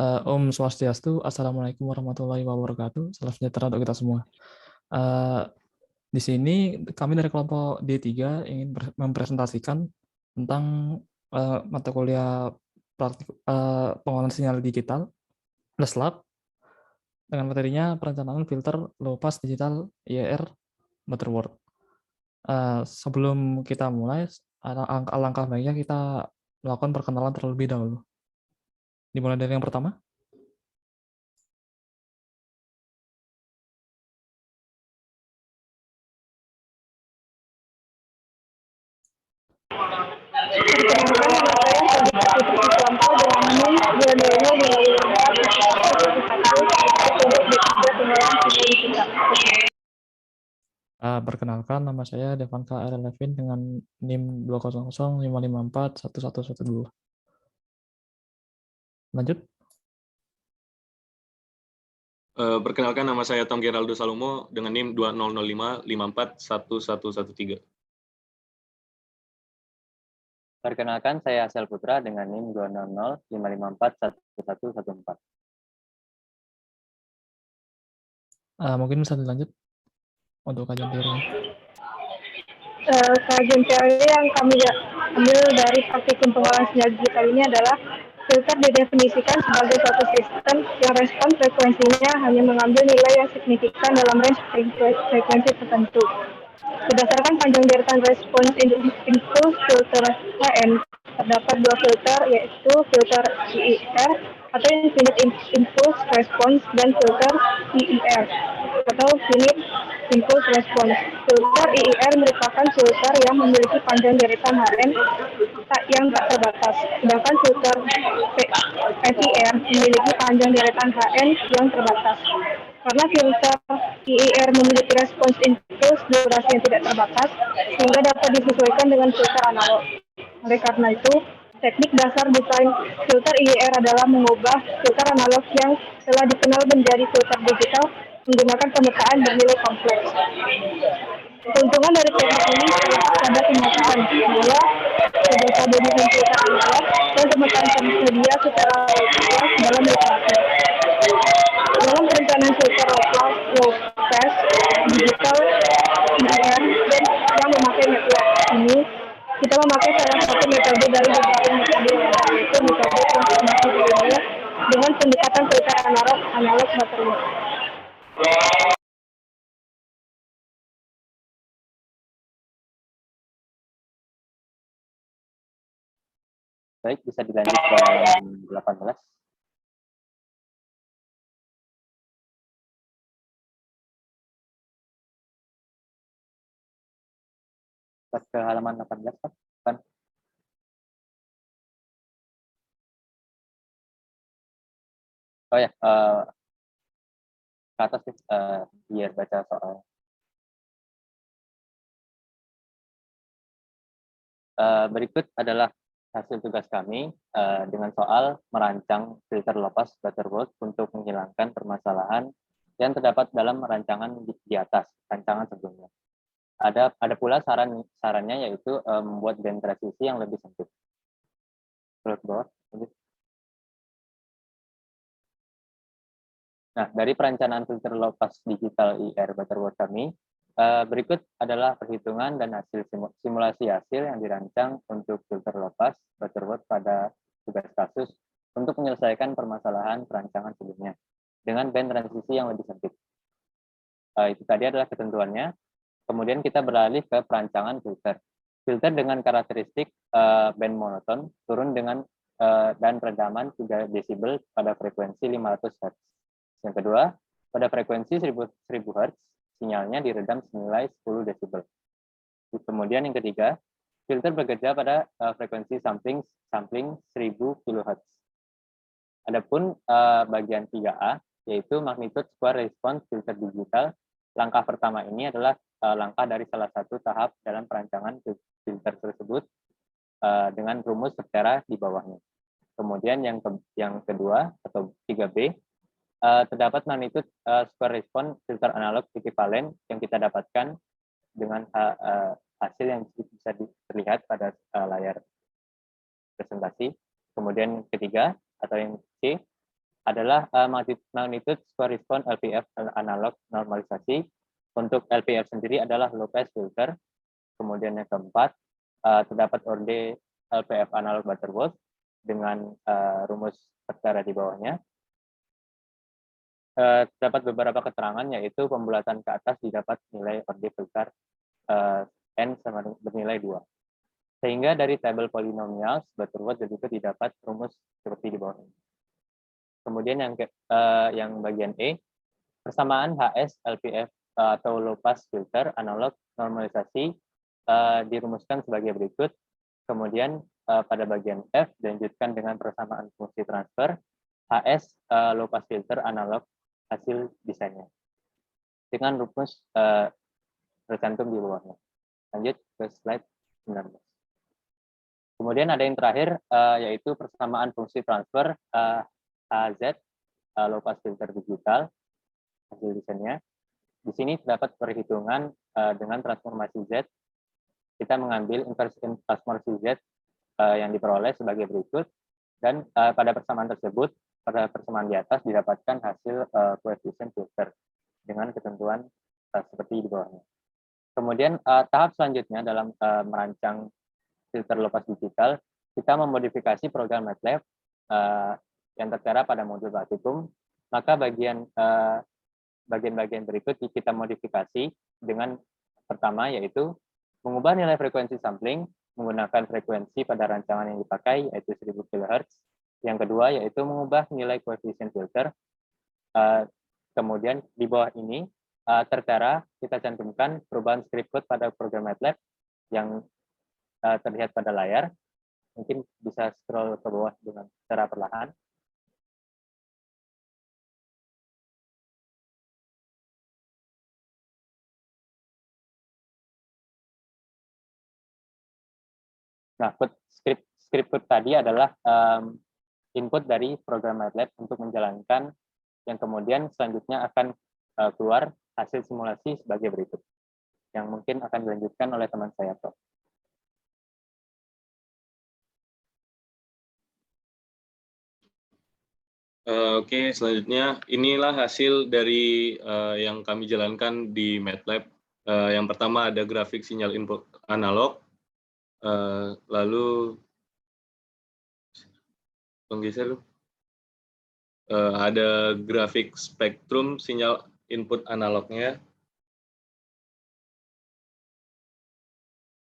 Om Swastiastu, Assalamualaikum warahmatullahi wabarakatuh. Salam sejahtera untuk kita semua. Eh, di sini kami dari kelompok D3 ingin mempresentasikan tentang mata kuliah praktik pengolahan sinyal digital plus lab dengan materinya perencanaan filter low pass digital IR Butterworth. Sebelum kita mulai, alangkah baiknya kita melakukan perkenalan terlebih dahulu. Dimulai dari yang pertama. Perkenalkan, nama saya Devanka R. Levin dengan NIM 20055541112. Lanjut. Perkenalkan, nama saya Tom Geraldo Salomo dengan NIM 2005541113. Perkenalkan, saya Asel Putra dengan NIM 20055541114. Mungkin bisa dilanjut untuk kajian teori. Kajian teori yang kami ambil dari praktikum pengolahan sinyal digital ini adalah filter didefinisikan sebagai suatu sistem yang respon frekuensinya hanya mengambil nilai yang signifikan dalam range frekuensi tertentu. Berdasarkan panjang deretan respons impuls filter HN, terdapat dua filter, yaitu filter IIR atau Infinite Impulse Response dan filter IIR atau Finite Impulse Response. Filter IIR merupakan filter yang memiliki panjang deretan HN yang tak terbatas, sedangkan filter FIR memiliki panjang deretan HN yang terbatas. Karena filter IIR memiliki respons impuls durasi yang tidak terbatas, sehingga dapat disesuaikan dengan filter analog. Oleh karena itu, teknik dasar desain filter IIR adalah mengubah filter analog yang telah dikenal menjadi filter digital menggunakan pemetaan bernilai kompleks. Keuntungan dari teknik ini terletak pada kenyataan bahwa beberapa desain filter analog dan pemetaan tersedia secara luas dalam literatur. Dalam perencanaan filter low pass digital IIR dan yang memakai network ini, kita memakai salah satu metode dari beberapa metode yaitu metode transformasi Fourier dengan pendekatan filter analog Butterworth. Baik, bisa dilanjut ke halaman 18. Ke halaman 18, kan? Oh ya, ke atas biar baca soal. Berikut adalah hasil tugas kami dengan soal merancang filter low pass Butterworth untuk menghilangkan permasalahan yang terdapat dalam rancangan di atas rancangan sebelumnya. Ada pula sarannya yaitu membuat band transisi yang lebih sempit. Nah, dari perencanaan filter low pass digital IR Butterworth kami, berikut adalah perhitungan dan hasil simulasi hasil yang dirancang untuk filter low pass Butterworth pada tugas kasus untuk menyelesaikan permasalahan perancangan sebelumnya dengan band transisi yang lebih sempit. Itu tadi adalah ketentuannya. Kemudian kita beralih ke perancangan filter. Filter dengan karakteristik band monoton turun dengan dan redaman 3 desibel pada frekuensi 500 Hz. Yang kedua, pada frekuensi 1000 Hz, sinyalnya diredam senilai 10 desibel. Kemudian yang ketiga, filter bekerja pada frekuensi sampling 1000 kHz. Adapun bagian 3A, yaitu magnitude square response filter digital. Langkah pertama ini adalah langkah dari salah satu tahap dalam perancangan filter tersebut dengan rumus tertera di bawahnya. Kemudian yang kedua atau 3B, terdapat magnitude square response filter analog ekivalen yang kita dapatkan dengan hasil yang bisa terlihat pada layar presentasi. Kemudian ketiga atau yang C, adalah magnitude square response LPF analog normalisasi. Untuk LPF sendiri adalah low pass filter. Kemudian yang keempat, terdapat orde LPF analog Butterworth dengan rumus tertera di bawahnya. Terdapat beberapa keterangan, yaitu pembulatan ke atas didapat nilai orde filter N sama bernilai 2. Sehingga dari tabel polinomial Butterworth juga didapat rumus seperti di bawah ini. Kemudian yang bagian E, persamaan HS LPF atau low pass filter analog normalisasi dirumuskan sebagai berikut. Kemudian pada bagian F dilanjutkan dengan persamaan fungsi transfer HS low pass filter analog hasil desainnya dengan rumus tercantum di bawahnya. Lanjut ke slide 19. Kemudian ada yang terakhir, yaitu persamaan fungsi transfer HZ low pass filter digital hasil desainnya. Di sini terdapat perhitungan dengan transformasi Z. Kita mengambil inverse transformasi Z yang diperoleh sebagai berikut, dan pada persamaan tersebut, pada persamaan di atas didapatkan hasil koefisien filter dengan ketentuan seperti di bawahnya. Kemudian tahap selanjutnya dalam merancang filter low pass digital, kita memodifikasi program MATLAB yang tertera pada modul praktikum. Maka bagian-bagian berikut kita modifikasi dengan pertama, yaitu mengubah nilai frekuensi sampling menggunakan frekuensi pada rancangan yang dipakai, yaitu 1000 kHz. Yang kedua, yaitu mengubah nilai koefisien filter. Kemudian di bawah ini tertera kita cantumkan perubahan script code pada program MATLAB yang terlihat pada layar. Mungkin bisa scroll ke bawah dengan secara perlahan. Nah, script code tadi adalah input dari program MATLAB untuk menjalankan, yang kemudian selanjutnya akan keluar hasil simulasi sebagai berikut, yang mungkin akan dilanjutkan oleh teman saya, Prof. Oke, selanjutnya inilah hasil dari yang kami jalankan di MATLAB. Yang pertama ada grafik sinyal input analog, lalu penggeser ada grafik spektrum sinyal input analognya,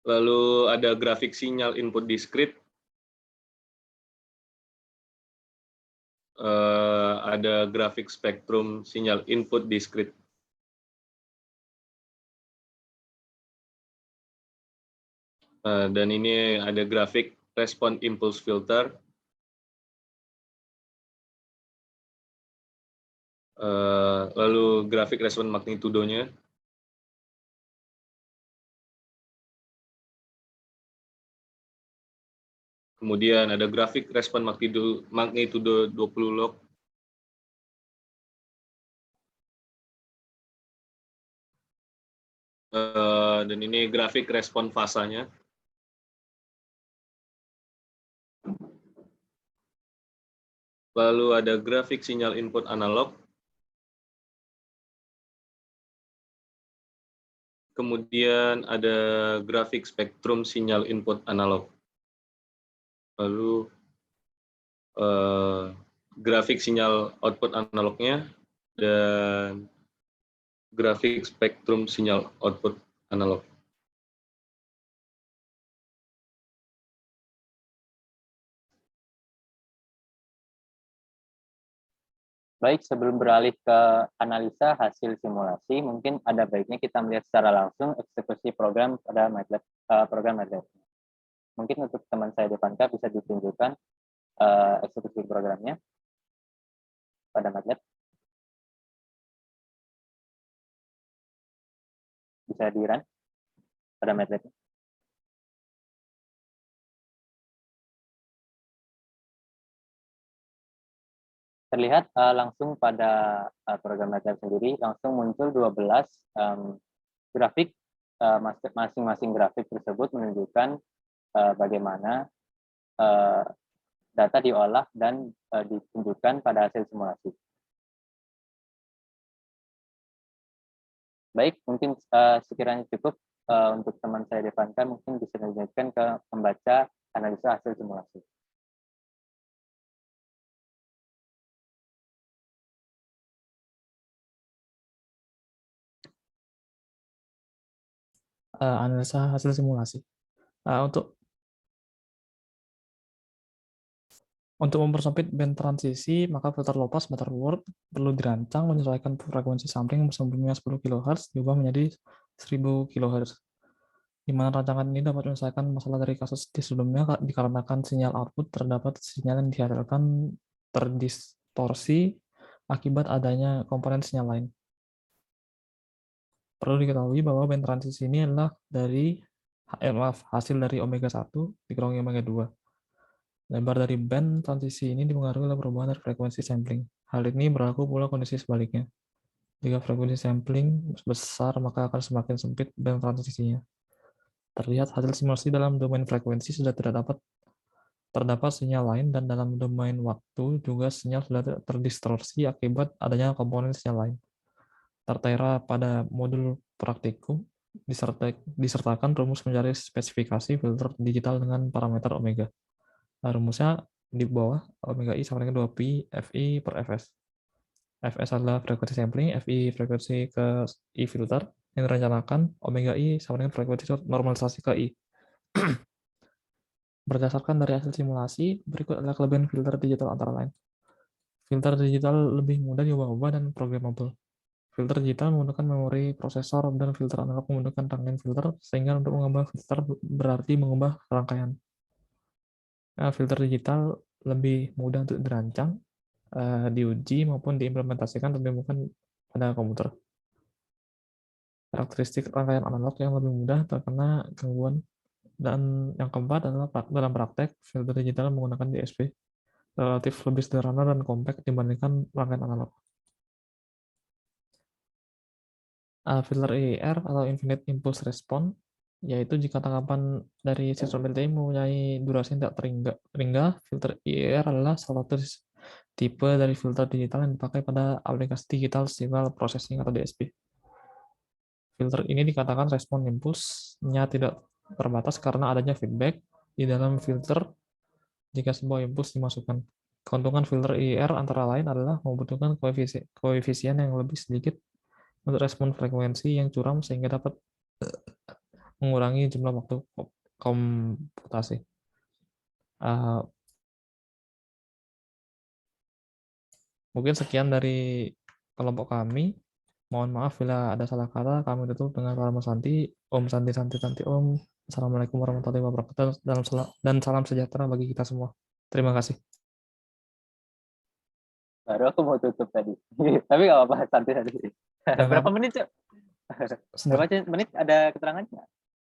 lalu ada grafik sinyal input diskrit, ada grafik spektrum sinyal input diskrit. Dan ini ada grafik respon impulse filter. Lalu grafik respon magnitudonya. Kemudian ada grafik respon magnitudo 20 log. Dan ini grafik respon fasanya. Lalu ada grafik sinyal input analog. Kemudian ada grafik spektrum sinyal input analog. Lalu grafik sinyal output analognya dan grafik spektrum sinyal output analog. Baik, sebelum beralih ke analisa hasil simulasi, mungkin ada baiknya kita melihat secara langsung eksekusi program pada MATLAB, program MATLAB. Mungkin untuk teman saya Devanka bisa ditunjukkan eksekusi programnya pada MATLAB. Bisa di-run pada MATLAB. Terlihat langsung pada program MATLAB sendiri, langsung muncul 12 grafik. Masing-masing grafik tersebut menunjukkan bagaimana data diolah dan ditunjukkan pada hasil simulasi. Baik, mungkin sekiranya cukup untuk teman saya Devanka, mungkin bisa dilanjutkan ke membaca analisa hasil simulasi. Analisa hasil simulasi. Untuk mempersempit band transisi, maka filter low pass Butterworth perlu dirancang menyesuaikan frekuensi sampling yang sebelumnya 10 kHz diubah menjadi 1000 kHz. Di mana rancangan ini dapat menyelesaikan masalah dari kasus di sebelumnya dikarenakan sinyal output terdapat sinyal yang dihasilkan terdistorsi akibat adanya komponen sinyal lain. Perlu diketahui bahwa band transisi ini adalah hasil dari omega 1 dikurangi omega 2. Lebar dari band transisi ini dipengaruhi oleh perubahan dari frekuensi sampling. Hal ini berlaku pula kondisi sebaliknya. Jika frekuensi sampling besar, maka akan semakin sempit band transisinya. Terlihat hasil simulasi dalam domain frekuensi sudah terdapat sinyal lain, dan dalam domain waktu juga sinyal sudah terdistorsi akibat adanya komponen sinyal lain. Tertera pada modul praktikum disertakan rumus mencari spesifikasi filter digital dengan parameter omega. Rumusnya di bawah, omega i sama dengan 2pi Fi per Fs. Fs adalah frekuensi sampling, Fi frekuensi ke I filter, yang direncanakan omega i sama dengan frekuensi normalisasi ke I. Berdasarkan dari hasil simulasi, berikut adalah kelebihan filter digital antara lain. Filter digital lebih mudah diubah-ubah dan programmable. Filter digital menggunakan memori prosesor dan filter analog menggunakan rangkaian filter, sehingga untuk mengubah filter berarti mengubah rangkaian. Filter digital lebih mudah untuk dirancang, diuji, maupun diimplementasikan dan ditemukan pada komputer. Karakteristik rangkaian analog yang lebih mudah terkena gangguan. Dan yang keempat adalah dalam praktek, filter digital menggunakan DSP relatif lebih sederhana dan kompak dibandingkan rangkaian analog. Filter IIR atau Infinite Impulse Response, yaitu jika tangkapan dari sistem LTI mempunyai durasi yang tak terhingga, filter IIR adalah salah satu tipe dari filter digital yang dipakai pada aplikasi digital signal processing atau DSP. Filter ini dikatakan respon impulse-nya tidak terbatas karena adanya feedback di dalam filter jika sebuah impuls dimasukkan. Keuntungan filter IIR antara lain adalah membutuhkan koefisien yang lebih sedikit untuk respon frekuensi yang curam sehingga dapat mengurangi jumlah waktu komputasi. Mungkin sekian dari kelompok kami. Mohon maaf bila ada salah kata. Kami tutup dengan salam Santi. Om Santi Santi Santi Om. Assalamualaikum warahmatullahi wabarakatuh dan salam sejahtera bagi kita semua. Terima kasih. Baru aku mau tutup tadi. Tapi nggak apa-apa, santai tadi. Berapa menit, Cok? Berapa menit ada keterangannya?